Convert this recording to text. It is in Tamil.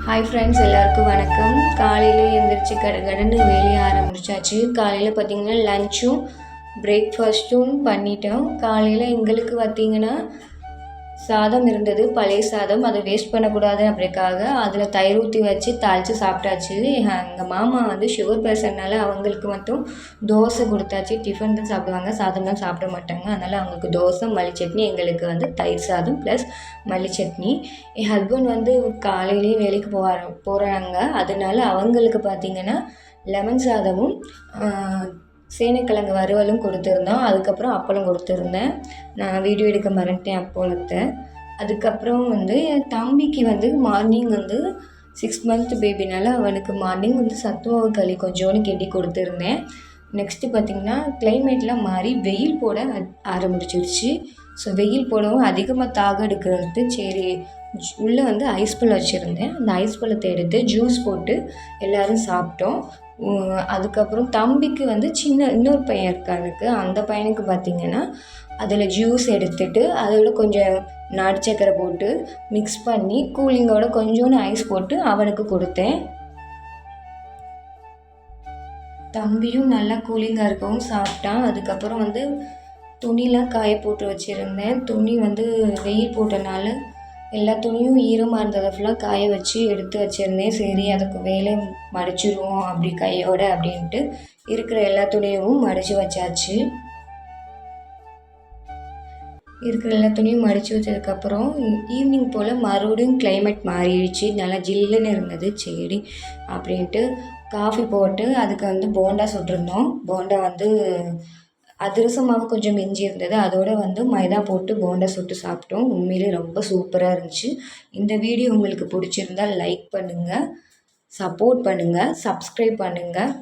ஹாய் ஃப்ரெண்ட்ஸ், எல்லாருக்கும் வணக்கம். காலையில் எழுந்திரிச்சு கடகடன்னு வேலையை ஆரம்பிச்சாச்சு. காலையில் பார்த்திங்கன்னா லஞ்சும் பிரேக்ஃபாஸ்ட்டும் பண்ணிட்டோம். காலையில் எங்களுக்கு பார்த்திங்கன்னா சாதம் இருந்தது, பழைய சாதம். அதை வேஸ்ட் பண்ணக்கூடாது அப்படிக்காக அதில் தயிர் ஊற்றி வச்சு தாளித்து சாப்பிட்டாச்சு. எங்கள் மாமா வந்து சுகர் பேஷண்ட்னால அவங்களுக்கு மட்டும் தோசை கொடுத்தாச்சு. டிஃபன் தான் சாப்பிடுவாங்க, சாதம்லாம் சாப்பிட மாட்டாங்க. அதனால் அவங்களுக்கு தோசை, மல்லி சட்னி, எங்களுக்கு வந்து தயிர் சாதம் ப்ளஸ் மல்லி சட்னி. என் ஹஸ்பண்ட் வந்து காலையிலேயே வேலைக்கு போகிறாங்க. அதனால அவங்களுக்கு பார்த்திங்கன்னா லெமன் சாதமும் சேனைக்கிழங்கு வறுவலும் கொடுத்துருந்தோம். அதுக்கப்புறம் அப்பளம் கொடுத்துருந்தேன். நான் வீடியோ எடுக்க மறந்துட்டேன் அப்பளத்தை. அதுக்கப்புறம் வந்து என் தம்பிக்கு வந்து மார்னிங் வந்து 6 மந்த் பேபினால அவனுக்கு மார்னிங் வந்து சத்துமாவு களி கொஞ்சோன்னு கெட்டி கொடுத்துருந்தேன். நெக்ஸ்ட்டு பார்த்திங்கன்னா கிளைமேட்லாம் மாறி வெயில் போட ஆரம்பிச்சிருச்சு. ஸோ வெயில் போடவும் அதிகமாக தாகம் எடுக்கிறது, சரி உள்ளே வந்து ஐஸ் பழம் வச்சுருந்தேன். அந்த ஐஸ் பழத்தை எடுத்து ஜூஸ் போட்டு எல்லோரும் சாப்பிட்டோம். அதுக்கப்புறம் தம்பிக்கு வந்து இன்னொரு பையன் இருக்கானுக்கு. அந்த பையனுக்கு பார்த்திங்கன்னா அதில் ஜூஸ் எடுத்துகிட்டு அதோட கொஞ்சம் நாட்டு சக்கரை போட்டு மிக்ஸ் பண்ணி கூலிங்கோட கொஞ்சோண்டு ஐஸ் போட்டு அவனுக்கு கொடுத்தேன். தம்பியும் நல்லா கூலிங்காக இருக்கவும் சாப்பிட்டான். அதுக்கப்புறம் வந்து துணிலாம் காய போட்டு வச்சுருந்தேன். துணி வந்து வெயில் போட்டனால எல்லா துணியும் ஈரமாக இருந்ததை ஃபுல்லாக காய வச்சு எடுத்து வச்சுருந்தேன். சரி அதுக்கு வேலையை மடிச்சிடுவோம் அப்படி கையோட அப்படின்ட்டு இருக்கிற எல்லா துணியும் மடித்து வச்சாச்சு. இருக்கிற எல்லா துணியும் மடித்து வச்சதுக்கப்புறம் ஈவினிங் போல் மறுபடியும் கிளைமேட் மாறிடுச்சு. நல்லா ஜில்லுன்னு இருந்தது. சரி அப்படின்ட்டு காஃபி போட்டு அதுக்கு வந்து போண்டா சுட்டிருந்தோம். போண்டா வந்து அதிரசம் மாவு கொஞ்சம் மிஞ்சி இருந்தது, அதோடு வந்து மைதா போட்டு போண்டா சுட்டு சாப்பிட்டோம். உண்மையிலே ரொம்ப சூப்பராக இருந்துச்சு. இந்த வீடியோ உங்களுக்கு பிடிச்சிருந்தால் லைக் பண்ணுங்கள், சப்போர்ட் பண்ணுங்கள், சப்ஸ்கிரைப் பண்ணுங்கள்.